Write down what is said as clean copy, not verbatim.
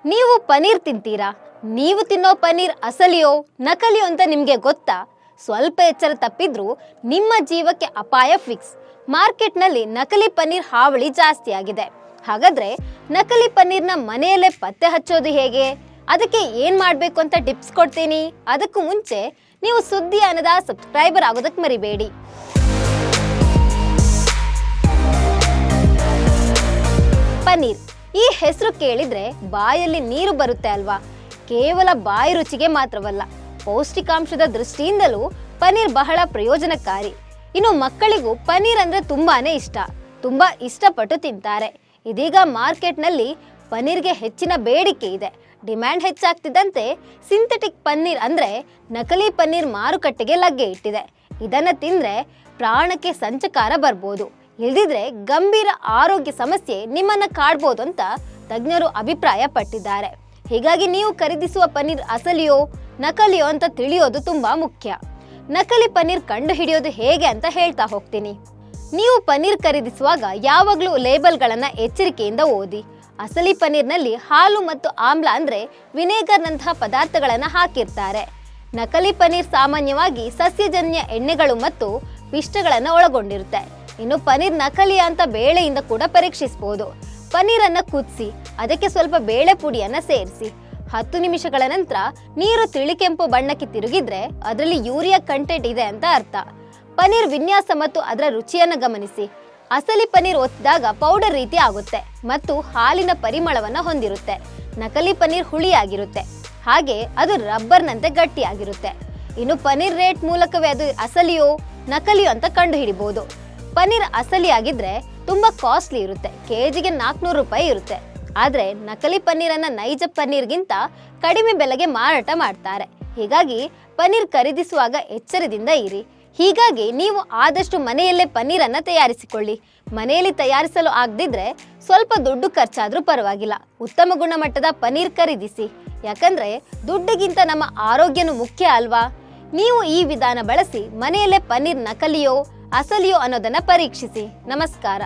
ನೀವು ಪನೀರ್ ತಿಂತೀರಾ? ನೀವು ತಿನ್ನೋ ಪನೀರ್ ಅಸಲಿಯೋ ನಕಲಿಯೋ ಅಂತ ನಿಮಗೆ ಗೊತ್ತಾ? ಸ್ವಲ್ಪ ಎಚ್ಚರ ತಪ್ಪಿದ್ರೂ ನಿಮ್ಮ ಜೀವಕ್ಕೆ ಅಪಾಯ ಫಿಕ್ಸ್. ಮಾರ್ಕೆಟ್ನಲ್ಲಿ ನಕಲಿ ಪನೀರ್ ಹಾವಳಿ ಜಾಸ್ತಿ ಆಗಿದೆ. ಹಾಗಾದ್ರೆ ನಕಲಿ ಪನೀರ್ನ ಮನೆಯಲ್ಲೇ ಪತ್ತೆ ಹಚ್ಚೋದು ಹೇಗೆ? ಅದಕ್ಕೆ ಏನ್ ಮಾಡ್ಬೇಕು ಅಂತ ಟಿಪ್ಸ್ ಕೊಡ್ತೀನಿ. ಅದಕ್ಕೂ ಮುಂಚೆ ನೀವು ಸುದ್ದಿ ಅನ್ನದ ಸಬ್ಸ್ಕ್ರೈಬರ್ ಆಗೋದಕ್ಕೆ ಮರಿಬೇಡಿ. ಪನೀರ್ ಈ ಹೆಸರು ಕೇಳಿದ್ರೆ ಬಾಯಲ್ಲಿ ನೀರು ಬರುತ್ತೆ ಅಲ್ವಾ? ಕೇವಲ ಬಾಯಿ ರುಚಿಗೆ ಮಾತ್ರವಲ್ಲ, ಪೌಷ್ಟಿಕಾಂಶದ ದೃಷ್ಟಿಯಿಂದಲೂ ಪನೀರ್ ಬಹಳ ಪ್ರಯೋಜನಕಾರಿ. ಇನ್ನು ಮಕ್ಕಳಿಗೂ ಪನೀರ್ ಅಂದ್ರೆ ತುಂಬಾನೇ ಇಷ್ಟ, ತುಂಬಾ ಇಷ್ಟಪಟ್ಟು ತಿಂತಾರೆ. ಇದೀಗ ಮಾರ್ಕೆಟ್ನಲ್ಲಿ ಪನೀರ್ಗೆ ಹೆಚ್ಚಿನ ಬೇಡಿಕೆ ಇದೆ. ಡಿಮ್ಯಾಂಡ್ ಹೆಚ್ಚಾಗ್ತಿದ್ದಂತೆ ಸಿಂಥೆಟಿಕ್ ಪನ್ನೀರ್ ಅಂದ್ರೆ ನಕಲಿ ಪನ್ನೀರ್ ಮಾರುಕಟ್ಟೆಗೆ ಲಗ್ಗೆ ಇಟ್ಟಿದೆ. ಇದನ್ನ ತಿಂದ್ರೆ ಪ್ರಾಣಕ್ಕೆ ಸಂಚಕಾರ ಬರ್ಬೋದು, ಇಲ್ದಿದ್ರೆ ಗಂಭೀರ ಆರೋಗ್ಯ ಸಮಸ್ಯೆ ನಿಮ್ಮನ್ನ ಕಾಡ್ಬೋದು ಅಂತ ತಜ್ಞರು ಅಭಿಪ್ರಾಯ ಪಟ್ಟಿದ್ದಾರೆ. ಹೀಗಾಗಿ ನೀವು ಖರೀದಿಸುವ ಪನ್ನೀರ್ ಅಸಲಿಯೋ ನಕಲಿಯೋ ಅಂತ ತಿಳಿಯೋದು ತುಂಬಾ ಮುಖ್ಯ. ನಕಲಿ ಪನ್ನೀರ್ ಕಂಡು ಹಿಡಿಯೋದು ಹೇಗೆ ಅಂತ ಹೇಳ್ತಾ ಹೋಗ್ತೀನಿ. ನೀವು ಪನ್ನೀರ್ ಖರೀದಿಸುವಾಗ ಯಾವಾಗಲೂ ಲೇಬಲ್ಗಳನ್ನ ಎಚ್ಚರಿಕೆಯಿಂದ ಓದಿ. ಅಸಲಿ ಪನ್ನೀರ್ನಲ್ಲಿ ಹಾಲು ಮತ್ತು ಆಮ್ಲ ಅಂದ್ರೆ ವಿನೆಗರ್ನಂತಹ ಪದಾರ್ಥಗಳನ್ನ ಹಾಕಿರ್ತಾರೆ. ನಕಲಿ ಪನ್ನೀರ್ ಸಾಮಾನ್ಯವಾಗಿ ಸಸ್ಯಜನ್ಯ ಎಣ್ಣೆಗಳು ಮತ್ತು ಪಿಷ್ಟಗಳನ್ನ ಒಳಗೊಂಡಿರುತ್ತೆ. ಇನ್ನು ಪನ್ನೀರ್ ನಕಲಿ ಅಂತ ಬೇಳೆಯಿಂದ ಕೂಡ ಪರೀಕ್ಷಿಸಬಹುದು. ಪನ್ನೀರನ್ನ ಕುದಿಸಿ ಅದಕ್ಕೆ ಸ್ವಲ್ಪ ಬೇಳೆ ಪುಡಿಯನ್ನ ಸೇರಿಸಿ 10 ನಿಮಿಷಗಳ ನಂತರ ನೀರು ತಿಳಿಕೆಂಪು ಬಣ್ಣಕ್ಕೆ ತಿರುಗಿದ್ರೆ ಅದರಲ್ಲಿ ಯೂರಿಯಾ ಕಂಟೆಂಟ್ ಇದೆ ಅಂತ ಅರ್ಥ. ಪನ್ನೀರ್ ವಿನ್ಯಾಸ ಮತ್ತು ಅದರ ರುಚಿಯನ್ನ ಗಮನಿಸಿ. ಅಸಲಿ ಪನ್ನೀರ್ ಒತ್ತಿದಾಗ ಪೌಡರ್ ರೀತಿ ಆಗುತ್ತೆ ಮತ್ತು ಹಾಲಿನ ಪರಿಮಳವನ್ನ ಹೊಂದಿರುತ್ತೆ. ನಕಲಿ ಪನ್ನೀರ್ ಹುಳಿಯಾಗಿರುತ್ತೆ, ಹಾಗೆ ಅದು ರಬ್ಬರ್ನಂತೆ ಗಟ್ಟಿಯಾಗಿರುತ್ತೆ. ಇನ್ನು ಪನ್ನೀರ್ ರೇಟ್ ಮೂಲಕವೇ ಅದು ಅಸಲಿಯೋ ನಕಲಿಯೋ ಅಂತ ಕಂಡು ಹಿಡಿಬಹುದು. ಪನ್ನೀರ್ ಅಸಲಿ ಆಗಿದ್ರೆ ತುಂಬಾ ಕಾಸ್ಟ್ಲಿ ಇರುತ್ತೆ, ಕೆಜಿಗೆ 400 ರೂಪಾಯಿ ಇರುತ್ತೆ. ಆದ್ರೆ ನಕಲಿ ಪನ್ನೀರನ್ನ ನೈಜ ಪನ್ನೀರ್ಗಿಂತ ಕಡಿಮೆ ಬೆಲೆಗೆ ಮಾರಾಟ ಮಾಡ್ತಾರೆ. ಹೀಗಾಗಿ ಪನ್ನೀರ್ ಖರೀದಿಸುವಾಗ ಎಚ್ಚರದಿಂದ ಇರಿ. ಹೀಗಾಗಿ ನೀವು ಆದಷ್ಟು ಮನೆಯಲ್ಲೇ ಪನ್ನೀರನ್ನ ತಯಾರಿಸಿಕೊಳ್ಳಿ. ಮನೆಯಲ್ಲಿ ತಯಾರಿಸಲು ಆಗದಿದ್ರೆ ಸ್ವಲ್ಪ ದುಡ್ಡು ಖರ್ಚಾದ್ರೂ ಪರವಾಗಿಲ್ಲ, ಉತ್ತಮ ಗುಣಮಟ್ಟದ ಪನ್ನೀರ್ ಖರೀದಿಸಿ. ಯಾಕಂದ್ರೆ ದುಡ್ಡಿಗಿಂತ ನಮ್ಮ ಆರೋಗ್ಯನೂ ಮುಖ್ಯ ಅಲ್ವಾ? ನೀವು ಈ ವಿಧಾನ ಬಳಸಿ ಮನೆಯಲ್ಲೇ ಪನ್ನೀರ್ ನಕಲಿಯೋ ಅಸಲಿಯೋ ಅನ್ನೋದನ್ನ ಪರೀಕ್ಷಿಸಿ. ನಮಸ್ಕಾರ.